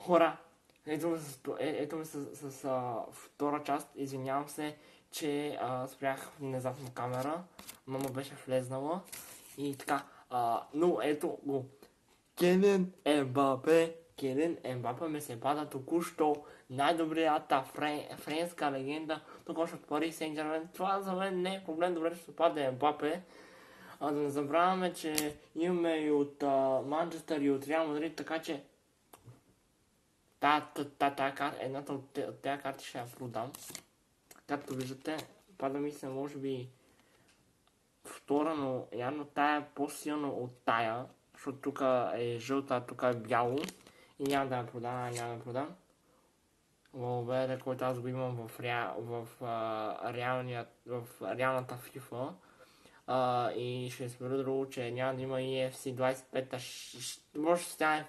Хора, ето ме втора част. Извинявам се, че спрях внезапно камера. Мама беше влезнала. И така. Но ето го. Келин Ембапе ме се пада току-що. Най-добрията френска легенда. Тук още от Пари Сен-Жермен. Това за мен не е проблем. Добре, ще се пада Ембапе. Да не забравяме, че имаме и от Манчестър и от Реал Мадрид, така че едната от тези карти ще я продам. Както виждате, пада ми се може би втора, но явно тая е по-силна от тая, защото тук е жълта, тук е бяло и няма да я продам, Валверде, който аз го имам в реалната FIFA. И ще споря друго, че няма да има EFC 25, може да стане.